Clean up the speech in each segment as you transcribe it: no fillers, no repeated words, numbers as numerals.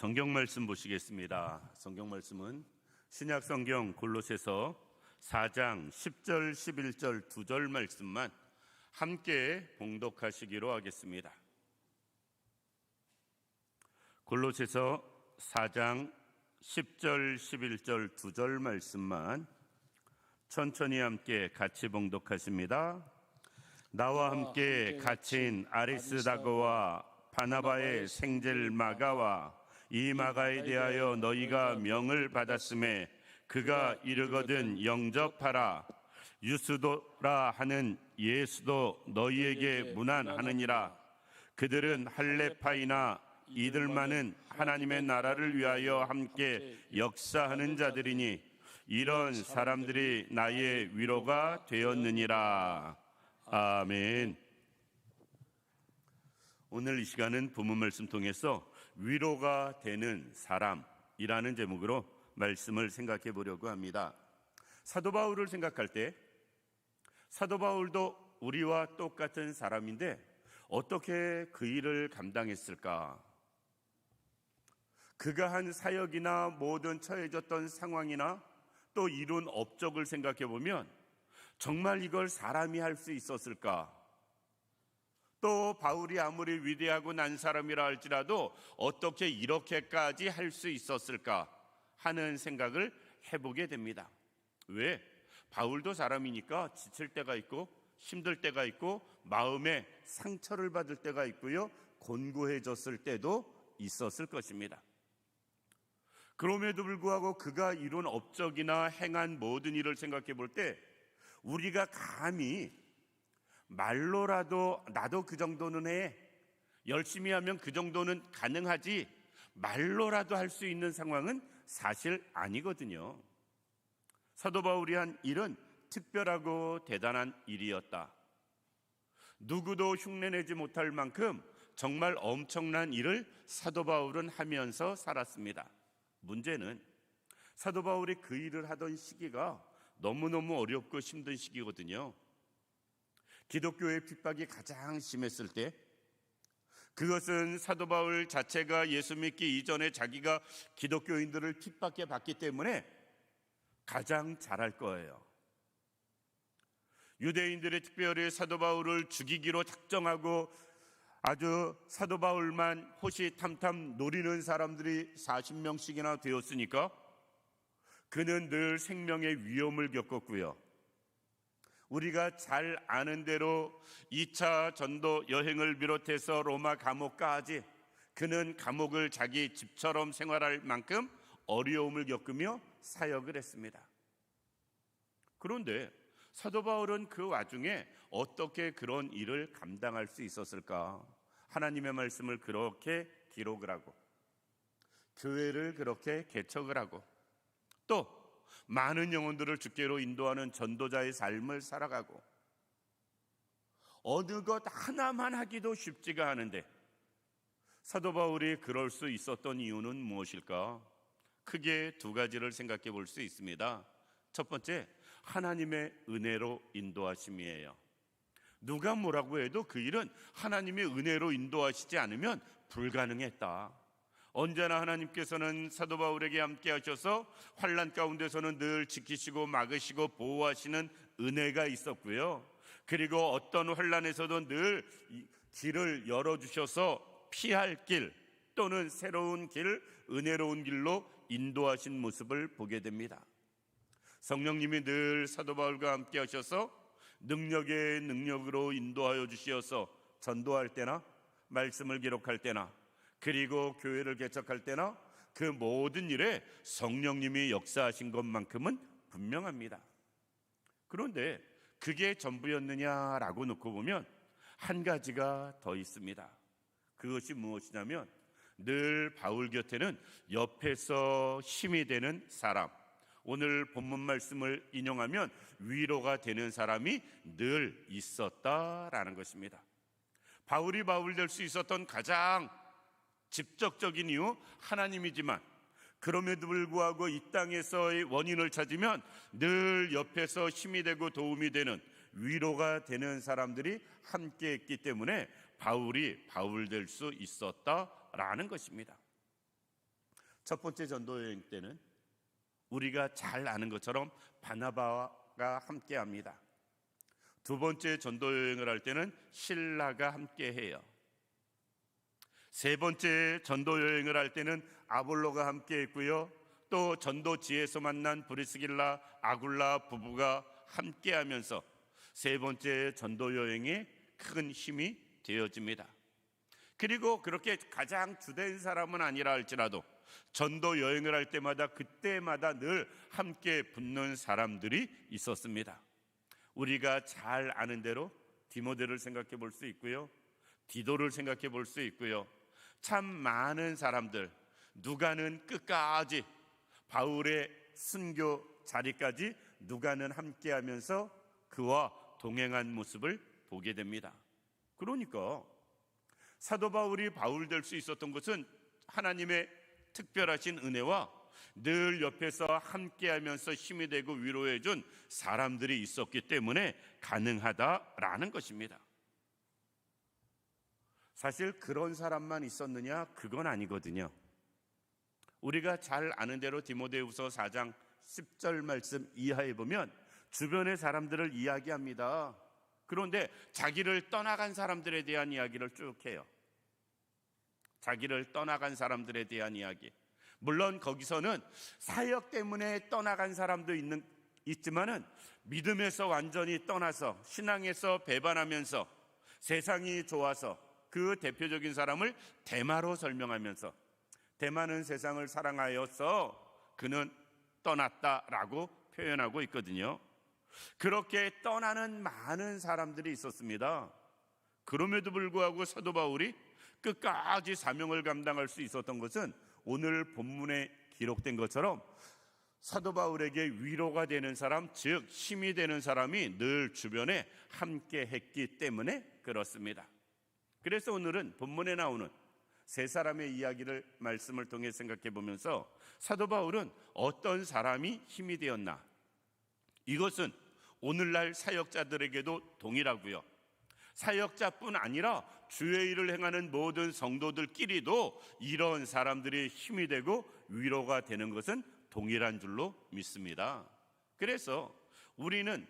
성경 말씀 보시겠습니다. 성경 말씀은 신약 성경 골로새서 4장 10절 11절 2절 말씀만 함께 봉독하시기로 하겠습니다. 골로새서 4장 10절 11절 2절 말씀만 천천히 함께 같이 봉독하십니다. 나와 함께 갇힌 아리스다고와 바나바의 생질 마가와 이 마가에 대하여 너희가 명을 받았음에 그가 이르거든 영접하라. 유스도라 하는 예수도 너희에게 문안하느니라. 그들은 할레파이나 이들만은 하나님의 나라를 위하여 함께 역사하는 자들이니 이런 사람들이 나의 위로가 되었느니라. 아멘. 오늘 이 시간은 본문 말씀 통해서 위로가 되는 사람이라는 제목으로 말씀을 생각해 보려고 합니다. 사도 바울을 생각할 때 사도 바울도 우리와 똑같은 사람인데 어떻게 그 일을 감당했을까? 그가 한 사역이나 모든 처해졌던 상황이나 또 이룬 업적을 생각해 보면 정말 이걸 사람이 할 수 있었을까? 또 바울이 아무리 위대하고 난 사람이라 할지라도 어떻게 이렇게까지 할 수 있었을까 하는 생각을 해보게 됩니다. 왜? 바울도 사람이니까 지칠 때가 있고 힘들 때가 있고 마음에 상처를 받을 때가 있고요, 곤고해졌을 때도 있었을 것입니다. 그럼에도 불구하고 그가 이룬 업적이나 행한 모든 일을 생각해 볼 때 우리가 감히 말로라도 나도 그 정도는 해, 열심히 하면 그 정도는 가능하지, 말로라도 할 수 있는 상황은 사실 아니거든요. 사도 바울이 한 일은 특별하고 대단한 일이었다. 누구도 흉내내지 못할 만큼 정말 엄청난 일을 사도 바울은 하면서 살았습니다. 문제는 사도 바울이 그 일을 하던 시기가 너무너무 어렵고 힘든 시기거든요. 기독교의 핍박이 가장 심했을 때, 그것은 사도 바울 자체가 예수 믿기 이전에 자기가 기독교인들을 핍박해 봤기 때문에 가장 잘할 거예요. 유대인들이 특별히 사도 바울을 죽이기로 작정하고 아주 사도 바울만 호시탐탐 노리는 사람들이 40명씩이나 되었으니까 그는 늘 생명의 위험을 겪었고요. 우리가 잘 아는 대로 2차 전도 여행을 비롯해서 로마 감옥까지 그는 감옥을 자기 집처럼 생활할 만큼 어려움을 겪으며 사역을 했습니다. 그런데 사도 바울은 그 와중에 어떻게 그런 일을 감당할 수 있었을까? 하나님의 말씀을 그렇게 기록을 하고 교회를 그렇게 개척을 하고 또 많은 영혼들을 주께로 인도하는 전도자의 삶을 살아가고 어느 것 하나만 하기도 쉽지가 않은데 사도 바울이 그럴 수 있었던 이유는 무엇일까? 크게 두 가지를 생각해 볼 수 있습니다. 첫 번째, 하나님의 은혜로 인도하심이에요. 누가 뭐라고 해도 그 일은 하나님의 은혜로 인도하시지 않으면 불가능했다. 언제나 하나님께서는 사도 바울에게 함께 하셔서 환난 가운데서는 늘 지키시고 막으시고 보호하시는 은혜가 있었고요. 그리고 어떤 환난에서도 늘 길을 열어주셔서 피할 길 또는 새로운 길, 은혜로운 길로 인도하신 모습을 보게 됩니다. 성령님이 늘 사도 바울과 함께 하셔서 능력의 능력으로 인도하여 주시어서 전도할 때나 말씀을 기록할 때나 그리고 교회를 개척할 때나 그 모든 일에 성령님이 역사하신 것만큼은 분명합니다. 그런데 그게 전부였느냐라고 놓고 보면 한 가지가 더 있습니다. 그것이 무엇이냐면 늘 바울 곁에는 옆에서 힘이 되는 사람, 오늘 본문 말씀을 인용하면 위로가 되는 사람이 늘 있었다라는 것입니다. 바울이 바울 될 수 있었던 가장 직접적인 이유 하나님이지만 그럼에도 불구하고 이 땅에서의 원인을 찾으면 늘 옆에서 힘이 되고 도움이 되는 위로가 되는 사람들이 함께 했기 때문에 바울이 바울 될 수 있었다라는 것입니다. 첫 번째 전도 여행 때는 우리가 잘 아는 것처럼 바나바가 함께합니다. 두 번째 전도 여행을 할 때는 실라가 함께해요. 세 번째 전도 여행을 할 때는 아볼로가 함께했고요. 또 전도지에서 만난 브리스길라, 아굴라 부부가 함께하면서 세 번째 전도 여행에 큰 힘이 되어집니다. 그리고 그렇게 가장 주된 사람은 아니라 할지라도 전도 여행을 할 때마다 그때마다 늘 함께 붙는 사람들이 있었습니다. 우리가 잘 아는 대로 디모데를 생각해 볼 수 있고요, 디도를 생각해 볼 수 있고요. 참 많은 사람들, 누가는 끝까지 바울의 순교 자리까지 누가는 함께하면서 그와 동행한 모습을 보게 됩니다. 그러니까 사도 바울이 바울 될 수 있었던 것은 하나님의 특별하신 은혜와 늘 옆에서 함께하면서 힘이 되고 위로해 준 사람들이 있었기 때문에 가능하다라는 것입니다. 사실 그런 사람만 있었느냐? 그건 아니거든요. 우리가 잘 아는 대로 디모데후서 4장 10절 말씀 이하에 보면 주변의 사람들을 이야기합니다. 그런데 자기를 떠나간 사람들에 대한 이야기를 쭉 해요. 자기를 떠나간 사람들에 대한 이야기. 물론 거기서는 사역 때문에 떠나간 사람도 있지만은 믿음에서 완전히 떠나서 신앙에서 배반하면서 세상이 좋아서 그 대표적인 사람을 데마로 설명하면서 데마는 세상을 사랑하여서 그는 떠났다라고 표현하고 있거든요. 그렇게 떠나는 많은 사람들이 있었습니다. 그럼에도 불구하고 사도 바울이 끝까지 사명을 감당할 수 있었던 것은 오늘 본문에 기록된 것처럼 사도 바울에게 위로가 되는 사람, 즉 힘이 되는 사람이 늘 주변에 함께 했기 때문에 그렇습니다. 그래서 오늘은 본문에 나오는 세 사람의 이야기를 말씀을 통해 생각해 보면서 사도 바울은 어떤 사람이 힘이 되었나, 이것은 오늘날 사역자들에게도 동일하고요, 사역자뿐 아니라 주의 일을 행하는 모든 성도들끼리도 이런 사람들이 힘이 되고 위로가 되는 것은 동일한 줄로 믿습니다. 그래서 우리는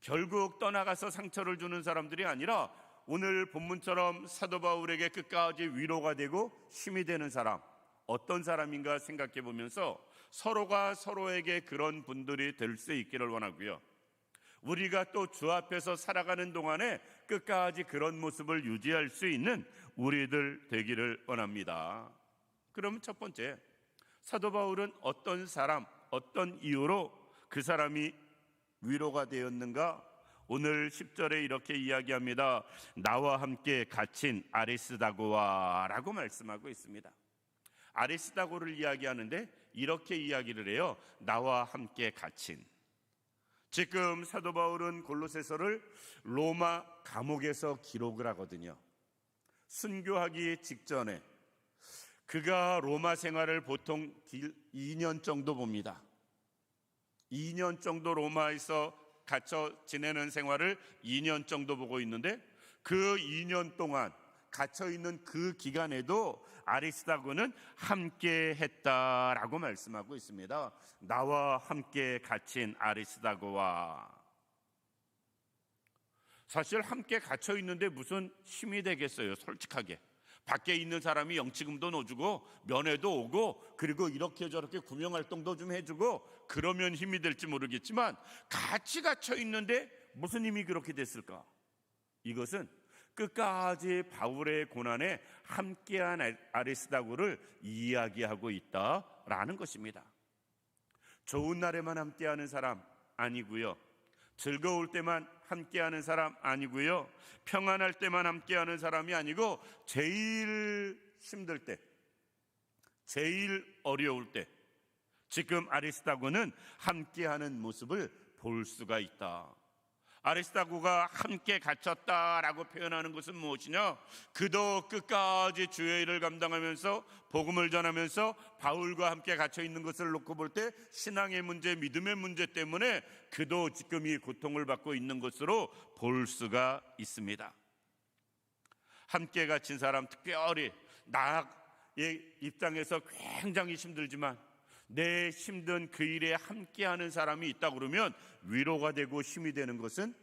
결국 떠나가서 상처를 주는 사람들이 아니라 오늘 본문처럼 사도 바울에게 끝까지 위로가 되고 힘이 되는 사람, 어떤 사람인가 생각해 보면서 서로가 서로에게 그런 분들이 될 수 있기를 원하고요, 우리가 또 주 앞에서 살아가는 동안에 끝까지 그런 모습을 유지할 수 있는 우리들 되기를 원합니다. 그럼 첫 번째, 사도 바울은 어떤 사람, 어떤 이유로 그 사람이 위로가 되었는가? 오늘 10절에 이렇게 이야기합니다. 나와 함께 갇힌 아리스다고와 라고 말씀하고 있습니다. 아리스다고를 이야기하는데 이렇게 이야기를 해요. 나와 함께 갇힌. 지금 사도 바울은 골로새서를 로마 감옥에서 기록을 하거든요. 순교하기 직전에 그가 로마 생활을 보통 2년 정도 봅니다. 2년 정도 로마에서 갇혀 지내는 생활을 2년 정도 보고 있는데 그 2년 동안 갇혀 있는 그 기간에도 아리스다고는 함께 했다라고 말씀하고 있습니다. 나와 함께 갇힌 아리스다고와. 사실 함께 갇혀 있는데 무슨 힘이 되겠어요? 솔직하게 밖에 있는 사람이 영치금도 넣어주고 면회도 오고 그리고 이렇게 저렇게 구명활동도 좀 해주고 그러면 힘이 될지 모르겠지만 같이 갇혀 있는데 무슨 힘이 그렇게 됐을까? 이것은 끝까지 바울의 고난에 함께한 아리스다고를 이야기하고 있다라는 것입니다. 좋은 날에만 함께하는 사람 아니고요, 즐거울 때만 함께하는 사람 아니고요, 평안할 때만 함께하는 사람이 아니고 제일 힘들 때, 제일 어려울 때 지금 아리스다고는 함께하는 모습을 볼 수가 있다. 아리스다고가 함께 갇혔다라고 표현하는 것은 무엇이냐? 그도 끝까지 주의 일을 감당하면서 복음을 전하면서 바울과 함께 갇혀 있는 것을 놓고 볼 때 신앙의 문제, 믿음의 문제 때문에 그도 지금 이 고통을 받고 있는 것으로 볼 수가 있습니다. 함께 갇힌 사람, 특별히 입장에서 굉장히 힘들지만 내 힘든 그 일에 함께하는 사람이 있다 그러면 위로가 되고 힘이 되는 것은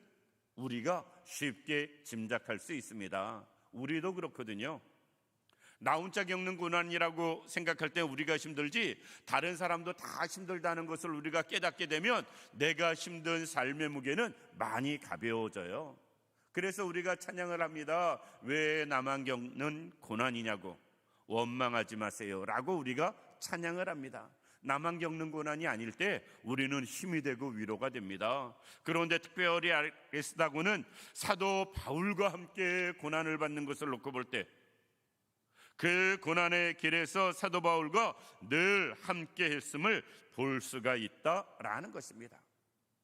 우리가 쉽게 짐작할 수 있습니다. 우리도 그렇거든요. 나 혼자 겪는 고난이라고 생각할 때 우리가 힘들지 다른 사람도 다 힘들다는 것을 우리가 깨닫게 되면 내가 힘든 삶의 무게는 많이 가벼워져요. 그래서 우리가 찬양을 합니다. 왜 나만 겪는 고난이냐고 원망하지 마세요 라고 우리가 찬양을 합니다. 나만 겪는 고난이 아닐 때 우리는 힘이 되고 위로가 됩니다. 그런데 특별히 아리스다고는 사도 바울과 함께 고난을 받는 것을 놓고 볼 때 그 고난의 길에서 사도 바울과 늘 함께 했음을 볼 수가 있다라는 것입니다.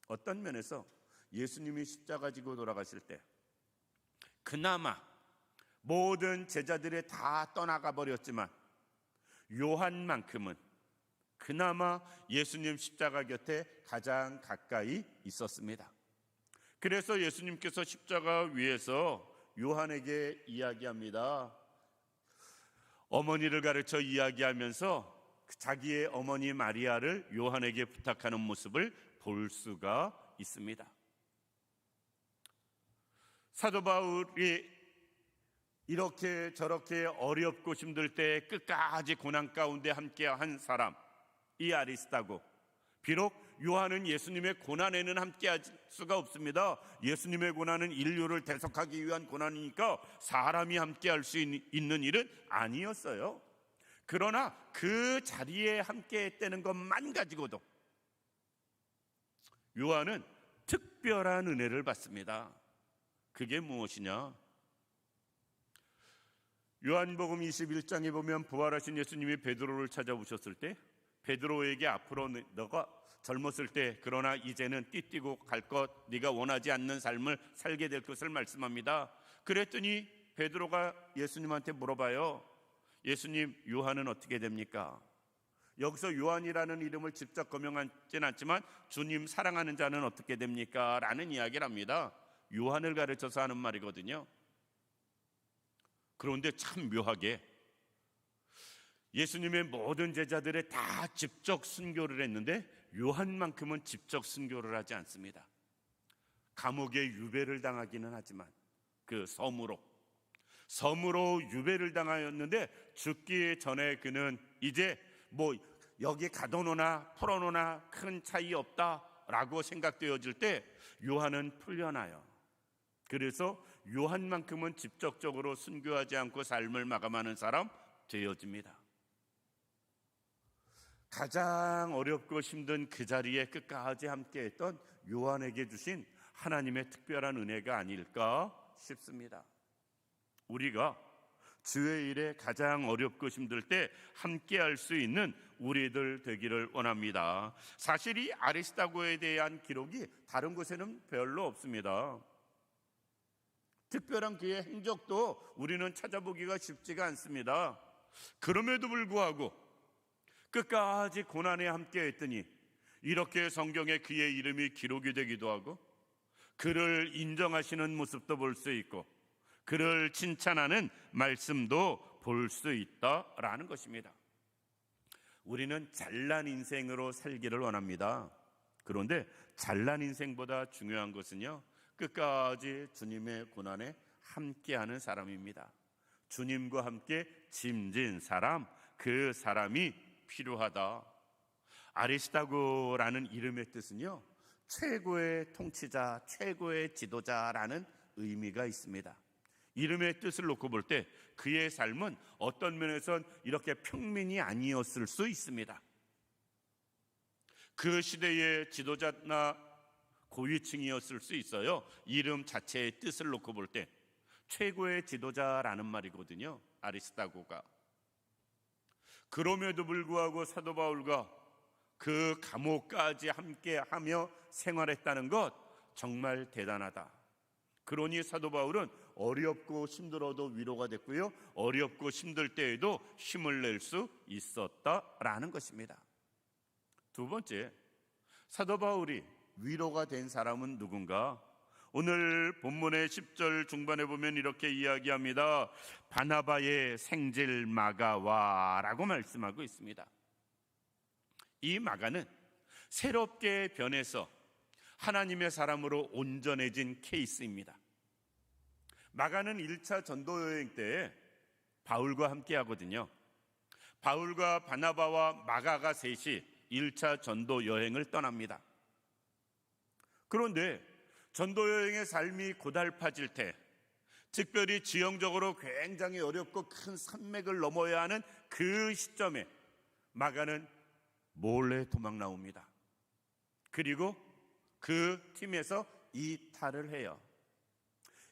어떤 면에서 예수님이 십자가 지고 돌아가실 때 그나마 모든 제자들이 다 떠나가 버렸지만 요한만큼은 그나마 예수님 십자가 곁에 가장 가까이 있었습니다. 그래서 예수님께서 십자가 위에서 요한에게 이야기합니다. 어머니를 가르쳐 이야기하면서 자기의 어머니 마리아를 요한에게 부탁하는 모습을 볼 수가 있습니다. 사도 바울이 이렇게 저렇게 어렵고 힘들 때 끝까지 고난 가운데 함께한 사람, 이 아리스다고. 비록 요한은 예수님의 고난에는 함께할 수가 없습니다. 예수님의 고난은 인류를 대속하기 위한 고난이니까 사람이 함께할 수 있는 일은 아니었어요. 그러나 그 자리에 함께했다는 것만 가지고도 요한은 특별한 은혜를 받습니다. 그게 무엇이냐? 요한복음 21장에 보면 부활하신 예수님이 베드로를 찾아오셨을 때 베드로에게 앞으로 너가 젊었을 때 그러나 이제는 띠뛰고 갈 것 네가 원하지 않는 삶을 살게 될 것을 말씀합니다. 그랬더니 베드로가 예수님한테 물어봐요. 예수님, 요한은 어떻게 됩니까? 여기서 요한이라는 이름을 직접 거명하진 않지만 주님 사랑하는 자는 어떻게 됩니까? 라는 이야기를 합니다. 요한을 가르쳐서 하는 말이거든요. 그런데 참 묘하게 예수님의 모든 제자들의 다 직접 순교를 했는데 요한만큼은 직접 순교를 하지 않습니다. 감옥에 유배를 당하기는 하지만 그 섬으로 유배를 당하였는데 죽기 전에 그는 이제 뭐 여기 가둬놓나 풀어놓나 큰 차이 없다라고 생각되어질 때 요한은 풀려나요. 그래서 요한만큼은 직접적으로 순교하지 않고 삶을 마감하는 사람 되어집니다. 가장 어렵고 힘든 그 자리에 끝까지 함께했던 요한에게 주신 하나님의 특별한 은혜가 아닐까 싶습니다. 우리가 주의 일에 가장 어렵고 힘들 때 함께할 수 있는 우리들 되기를 원합니다. 사실 이 아리스다고에 대한 기록이 다른 곳에는 별로 없습니다. 특별한 그의 행적도 우리는 찾아보기가 쉽지가 않습니다. 그럼에도 불구하고 끝까지 고난에 함께했더니 이렇게 성경에 그의 이름이 기록이 되기도 하고 그를 인정하시는 모습도 볼 수 있고 그를 칭찬하는 말씀도 볼 수 있다라는 것입니다. 우리는 잘난 인생으로 살기를 원합니다. 그런데 잘난 인생보다 중요한 것은요, 끝까지 주님의 고난에 함께하는 사람입니다. 주님과 함께 짐진 사람, 그 사람이 필요하다. 아리스다고라는 이름의 뜻은요, 최고의 통치자, 최고의 지도자라는 의미가 있습니다. 이름의 뜻을 놓고 볼 때 그의 삶은 어떤 면에선 이렇게 평민이 아니었을 수 있습니다. 그 시대의 지도자나 고위층이었을 수 있어요. 이름 자체의 뜻을 놓고 볼 때 최고의 지도자라는 말이거든요, 아리스다고가. 그럼에도 불구하고 사도 바울과 그 감옥까지 함께하며 생활했다는 것 정말 대단하다. 그러니 사도 바울은 어렵고 힘들어도 위로가 됐고요, 어렵고 힘들 때에도 힘을 낼 수 있었다라는 것입니다. 두 번째, 사도 바울이 위로가 된 사람은 누군가? 오늘 본문의 10절 중반에 보면 이렇게 이야기합니다. 바나바의 생질 마가와라고 말씀하고 있습니다. 이 마가는 새롭게 변해서 하나님의 사람으로 온전해진 케이스입니다. 마가는 1차 전도 여행 때 바울과 함께 하거든요. 바울과 바나바와 마가가 셋이 1차 전도 여행을 떠납니다. 그런데 전도 여행의 삶이 고달파질 때, 특별히 지형적으로 굉장히 어렵고 큰 산맥을 넘어야 하는 그 시점에 마가는 몰래 도망 나옵니다. 그리고 그 팀에서 이탈을 해요.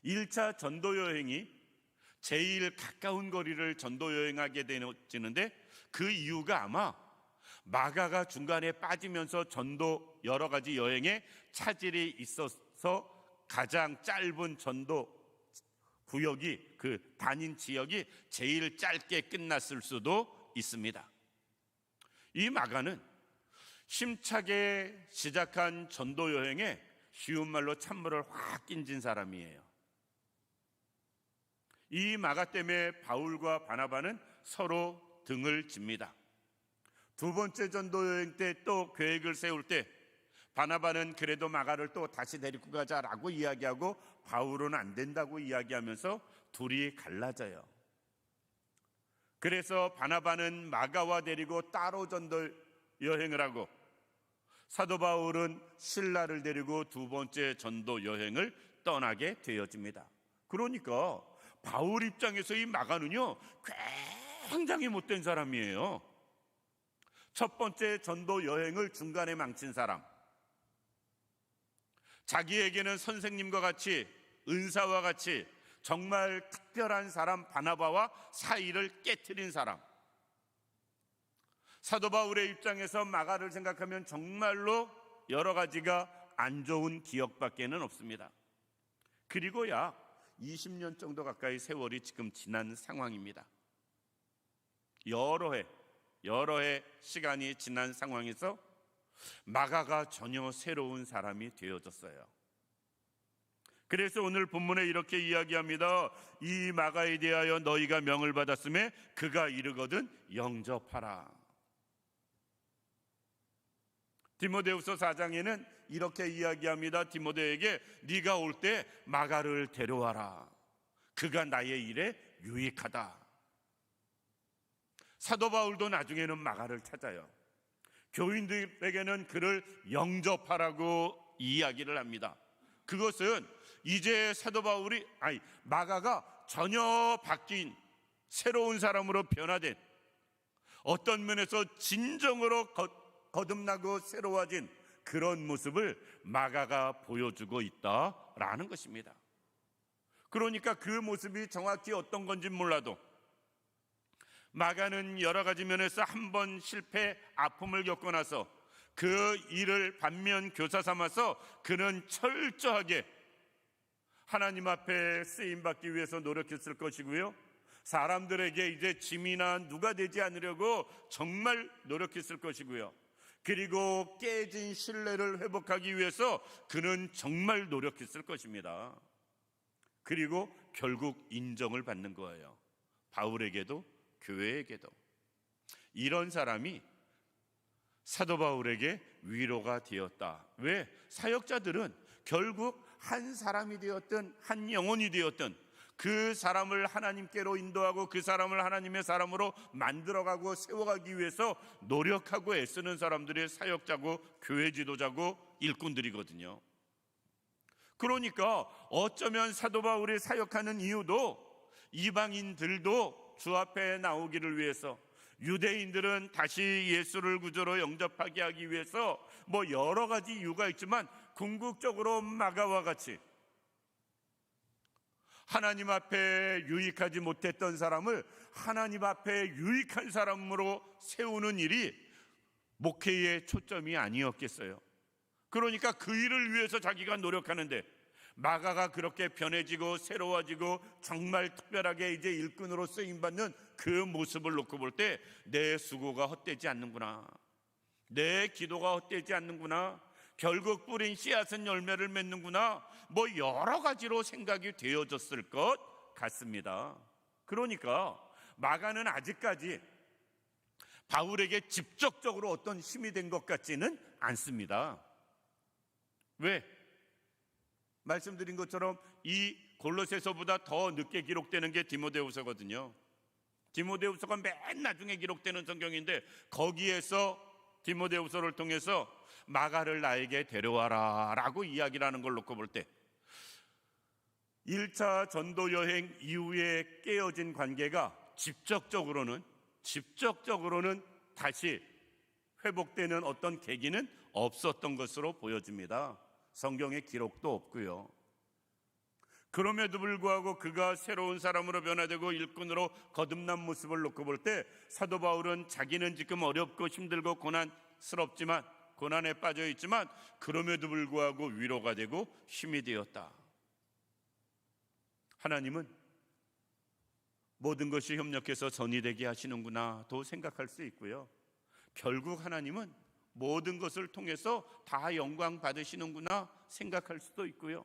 1차 전도 여행이 제일 가까운 거리를 전도 여행하게 되는데 그 이유가 아마 마가가 중간에 빠지면서 전도 여러 가지 여행에 차질이 있어서 가장 짧은 전도 구역이, 그 단인 지역이 제일 짧게 끝났을 수도 있습니다. 이 마가는 힘차게 시작한 전도 여행에 쉬운 말로 찬물을 확 끼얹은 사람이에요. 이 마가 때문에 바울과 바나바는 서로 등을 집니다. 두 번째 전도 여행 때 또 계획을 세울 때 바나바는 그래도 마가를 또 다시 데리고 가자라고 이야기하고 바울은 안 된다고 이야기하면서 둘이 갈라져요. 그래서 바나바는 마가와 데리고 따로 전도 여행을 하고 사도 바울은 실라를 데리고 두 번째 전도 여행을 떠나게 되어집니다. 그러니까 바울 입장에서 이 마가는요 굉장히 못된 사람이에요. 첫 번째 전도 여행을 중간에 망친 사람, 자기에게는 선생님과 같이 은사와 같이 정말 특별한 사람 바나바와 사이를 깨트린 사람. 사도 바울의 입장에서 마가를 생각하면 정말로 여러 가지가 안 좋은 기억밖에는 없습니다. 그리고 약 20년 정도 가까이 세월이 지금 지난 상황입니다. 여러 해 시간이 지난 상황에서 마가가 전혀 새로운 사람이 되어졌어요. 그래서 오늘 본문에 이렇게 이야기합니다. 이 마가에 대하여 너희가 명을 받았음에 그가 이르거든 영접하라. 디모데후서 4장에는 이렇게 이야기합니다. 디모데에게 네가 올 때 마가를 데려와라. 그가 나의 일에 유익하다. 사도 바울도 나중에는 마가를 찾아요. 교인들에게는 그를 영접하라고 이야기를 합니다. 그것은 이제 마가가 전혀 바뀐 새로운 사람으로 변화된, 어떤 면에서 진정으로 거듭나고 새로워진 그런 모습을 마가가 보여주고 있다라는 것입니다. 그러니까 그 모습이 정확히 어떤 건지 몰라도 마가는 여러 가지 면에서 한 번 실패, 아픔을 겪고 나서 그 일을 반면 교사 삼아서 그는 철저하게 하나님 앞에 쓰임받기 위해서 노력했을 것이고요, 사람들에게 이제 짐이나 누가 되지 않으려고 정말 노력했을 것이고요, 그리고 깨진 신뢰를 회복하기 위해서 그는 정말 노력했을 것입니다. 그리고 결국 인정을 받는 거예요. 바울에게도 교회에게도. 이런 사람이 사도 바울에게 위로가 되었다. 왜? 사역자들은 결국 한 사람이 되었든 한 영혼이 되었든 그 사람을 하나님께로 인도하고 그 사람을 하나님의 사람으로 만들어가고 세워가기 위해서 노력하고 애쓰는 사람들이 사역자고 교회 지도자고 일꾼들이거든요. 그러니까 어쩌면 사도 바울이 사역하는 이유도 이방인들도 주 앞에 나오기를 위해서, 유대인들은 다시 예수를 구주로 영접하게 하기 위해서 여러 가지 이유가 있지만 궁극적으로 마가와 같이 하나님 앞에 유익하지 못했던 사람을 하나님 앞에 유익한 사람으로 세우는 일이 목회의 초점이 아니었겠어요. 그러니까 그 일을 위해서 자기가 노력하는데 마가가 그렇게 변해지고 새로워지고 정말 특별하게 이제 일꾼으로 쓰임받는 그 모습을 놓고 볼 때 내 수고가 헛되지 않는구나, 내 기도가 헛되지 않는구나, 결국 뿌린 씨앗은 열매를 맺는구나, 뭐 여러 가지로 생각이 되어졌을 것 같습니다. 그러니까 마가는 아직까지 바울에게 직접적으로 어떤 힘이 된 것 같지는 않습니다. 왜? 말씀드린 것처럼 이 골로새서보다 더 늦게 기록되는 게 디모데후서거든요. 디모데후서가 맨 나중에 기록되는 성경인데, 거기에서 디모데후서를 통해서 마가를 나에게 데려와라 라고 이야기를 하는 걸 놓고 볼 때 1차 전도 여행 이후에 깨어진 관계가 직접적으로는 다시 회복되는 어떤 계기는 없었던 것으로 보여집니다. 성경에 기록도 없고요. 그럼에도 불구하고 그가 새로운 사람으로 변화되고 일꾼으로 거듭난 모습을 놓고 볼 때 사도 바울은 자기는 지금 어렵고 힘들고 고난에 빠져 있지만 그럼에도 불구하고 위로가 되고 힘이 되었다. 하나님은 모든 것이 협력해서 전이 되게 하시는구나 도 생각할 수 있고요. 결국 하나님은 모든 것을 통해서 다 영광 받으시는구나 생각할 수도 있고요.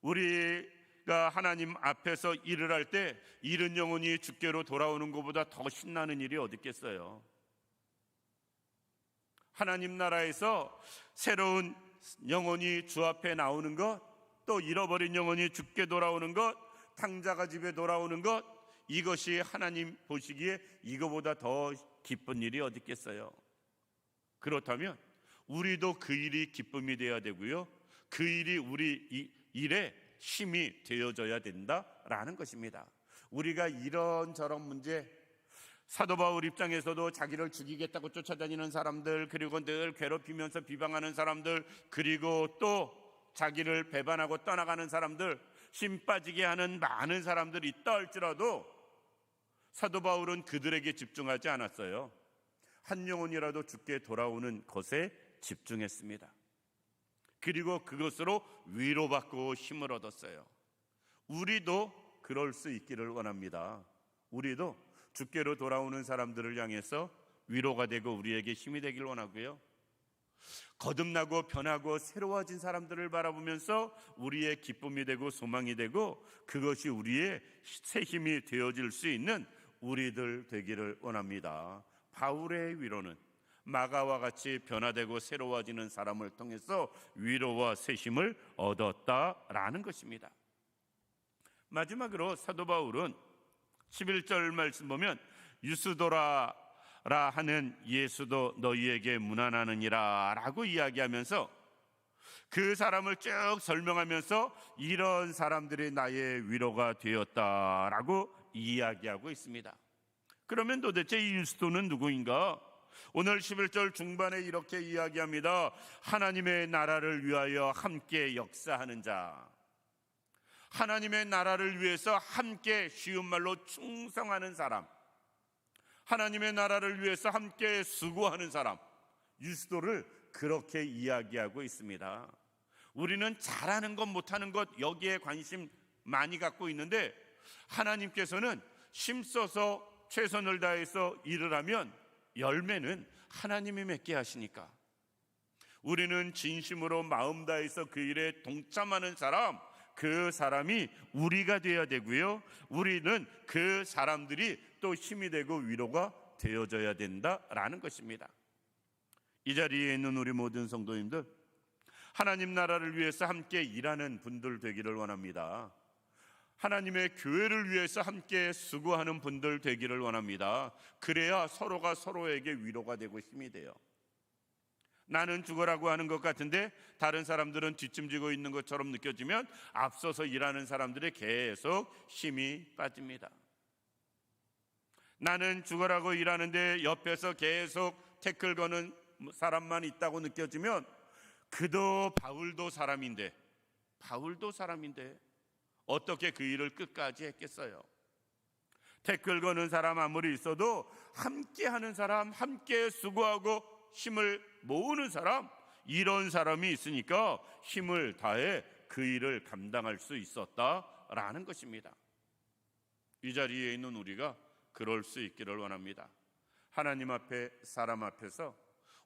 우리가 하나님 앞에서 일을 할 때 잃은 영혼이 주께로 돌아오는 것보다 더 신나는 일이 어디 있겠어요. 하나님 나라에서 새로운 영혼이 주 앞에 나오는 것, 또 잃어버린 영혼이 주께 돌아오는 것, 탕자가 집에 돌아오는 것, 이것이 하나님 보시기에 이거보다 더 기쁜 일이 어디 있겠어요. 그렇다면 우리도 그 일이 기쁨이 되어야 되고요, 그 일이 우리 일에 힘이 되어져야 된다라는 것입니다. 우리가 이런저런 문제, 사도 바울 입장에서도 자기를 죽이겠다고 쫓아다니는 사람들, 그리고 늘 괴롭히면서 비방하는 사람들, 그리고 또 자기를 배반하고 떠나가는 사람들, 힘 빠지게 하는 많은 사람들이 있다 할지라도 사도 바울은 그들에게 집중하지 않았어요. 한 영혼이라도 주께 돌아오는 것에 집중했습니다. 그리고 그것으로 위로받고 힘을 얻었어요. 우리도 그럴 수 있기를 원합니다. 우리도 주께로 돌아오는 사람들을 향해서 위로가 되고 우리에게 힘이 되길 원하고요, 거듭나고 변하고 새로워진 사람들을 바라보면서 우리의 기쁨이 되고 소망이 되고 그것이 우리의 새 힘이 되어질 수 있는 우리들 되기를 원합니다. 바울의 위로는 마가와 같이 변화되고 새로워지는 사람을 통해서 위로와 새 힘을 얻었다라는 것입니다. 마지막으로 사도 바울은 11절 말씀 보면 유스도라라 하는 예수도 너희에게 문안하느니라 라고 이야기하면서 그 사람을 쭉 설명하면서 이런 사람들이 나의 위로가 되었다라고 이야기하고 있습니다. 그러면 도대체 이 유스도는 누구인가? 오늘 11절 중반에 이렇게 이야기합니다. 하나님의 나라를 위하여 함께 역사하는 자, 하나님의 나라를 위해서 함께, 쉬운 말로 충성하는 사람, 하나님의 나라를 위해서 함께 수고하는 사람, 유스도를 그렇게 이야기하고 있습니다. 우리는 잘하는 것 못하는 것 여기에 관심 많이 갖고 있는데 하나님께서는 힘써서 최선을 다해서 일을 하면 열매는 하나님이 맺게 하시니까 우리는 진심으로 마음 다해서 그 일에 동참하는 사람, 그 사람이 우리가 되어야 되고요, 우리는 그 사람들이 또 힘이 되고 위로가 되어져야 된다라는 것입니다. 이 자리에 있는 우리 모든 성도님들, 하나님 나라를 위해서 함께 일하는 분들 되기를 원합니다. 하나님의 교회를 위해서 함께 수고하는 분들 되기를 원합니다. 그래야 서로가 서로에게 위로가 되고 힘이 돼요. 나는 죽어라고 하는 것 같은데 다른 사람들은 뒷짐지고 있는 것처럼 느껴지면 앞서서 일하는 사람들이 계속 힘이 빠집니다. 나는 죽어라고 일하는데 옆에서 계속 태클 거는 사람만 있다고 느껴지면 그도 바울도 사람인데 어떻게 그 일을 끝까지 했겠어요? 태클 거는 사람 아무리 있어도 함께 하는 사람, 함께 수고하고 힘을 모으는 사람, 이런 사람이 있으니까 힘을 다해 그 일을 감당할 수 있었다라는 것입니다. 이 자리에 있는 우리가 그럴 수 있기를 원합니다. 하나님 앞에, 사람 앞에서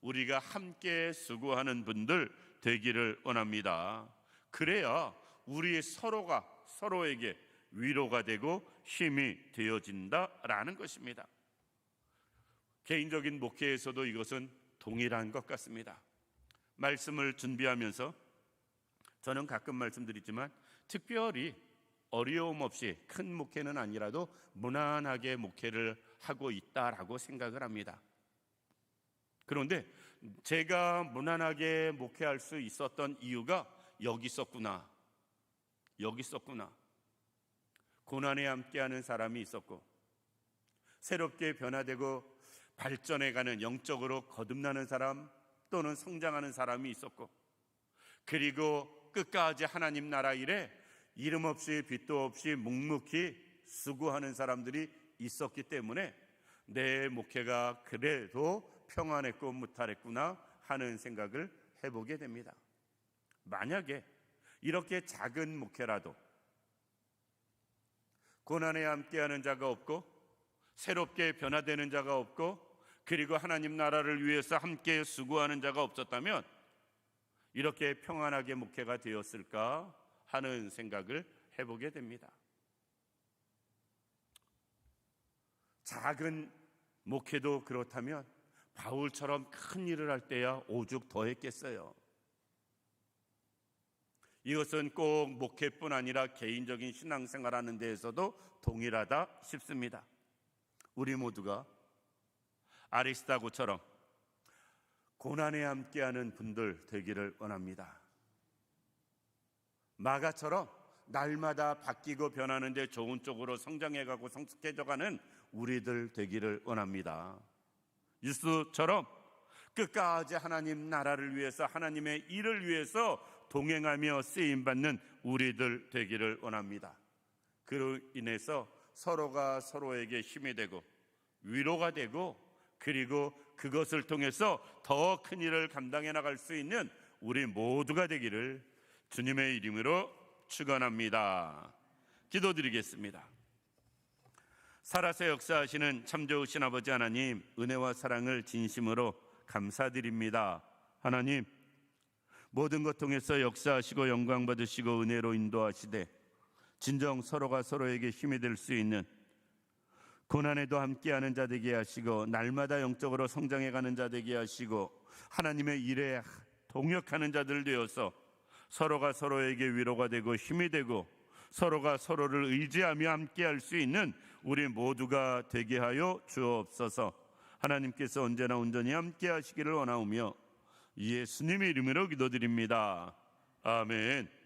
우리가 함께 수고하는 분들 되기를 원합니다. 그래야 우리 서로가 서로에게 위로가 되고 힘이 되어진다라는 것입니다. 개인적인 목회에서도 이것은 동일한 것 같습니다. 말씀을 준비하면서 저는 가끔 말씀드리지만 특별히 어려움 없이 큰 목회는 아니라도 무난하게 목회를 하고 있다라고 생각을 합니다. 그런데 제가 무난하게 목회할 수 있었던 이유가 여기 있었구나. 고난에 함께하는 사람이 있었고, 새롭게 변화되고 발전해가는, 영적으로 거듭나는 사람 또는 성장하는 사람이 있었고, 그리고 끝까지 하나님 나라 일에 이름 없이 빚도 없이 묵묵히 수고하는 사람들이 있었기 때문에 내 목회가 그래도 평안했고 무탈했구나 하는 생각을 해보게 됩니다. 만약에 이렇게 작은 목회라도 고난에 함께하는 자가 없고 새롭게 변화되는 자가 없고 그리고 하나님 나라를 위해서 함께 수고하는 자가 없었다면 이렇게 평안하게 목회가 되었을까 하는 생각을 해보게 됩니다. 작은 목회도 그렇다면 바울처럼 큰 일을 할 때야 오죽 더 했겠어요. 이것은 꼭 목회뿐 아니라 개인적인 신앙생활하는 데에서도 동일하다 싶습니다. 우리 모두가 아리스다고처럼 고난에 함께하는 분들 되기를 원합니다. 마가처럼 날마다 바뀌고 변하는데 좋은 쪽으로 성장해가고 성숙해져가는 우리들 되기를 원합니다. 유스처럼 끝까지 하나님 나라를 위해서 하나님의 일을 위해서 동행하며 쓰임받는 우리들 되기를 원합니다. 그로 인해서 서로가 서로에게 힘이 되고 위로가 되고 그리고 그것을 통해서 더 큰 일을 감당해 나갈 수 있는 우리 모두가 되기를 주님의 이름으로 축원합니다. 기도드리겠습니다. 살아서 역사하시는 참 좋으신 아버지 하나님, 은혜와 사랑을 진심으로 감사드립니다. 하나님, 모든 것 통해서 역사하시고 영광 받으시고 은혜로 인도하시되 진정 서로가 서로에게 힘이 될 수 있는 고난에도 함께하는 자 되게 하시고 날마다 영적으로 성장해가는 자 되게 하시고 하나님의 일에 동역하는 자들 되어서 서로가 서로에게 위로가 되고 힘이 되고 서로가 서로를 의지하며 함께할 수 있는 우리 모두가 되게 하여 주옵소서. 하나님께서 언제나 온전히 함께하시기를 원하오며 예수님의 이름으로 기도드립니다. 아멘.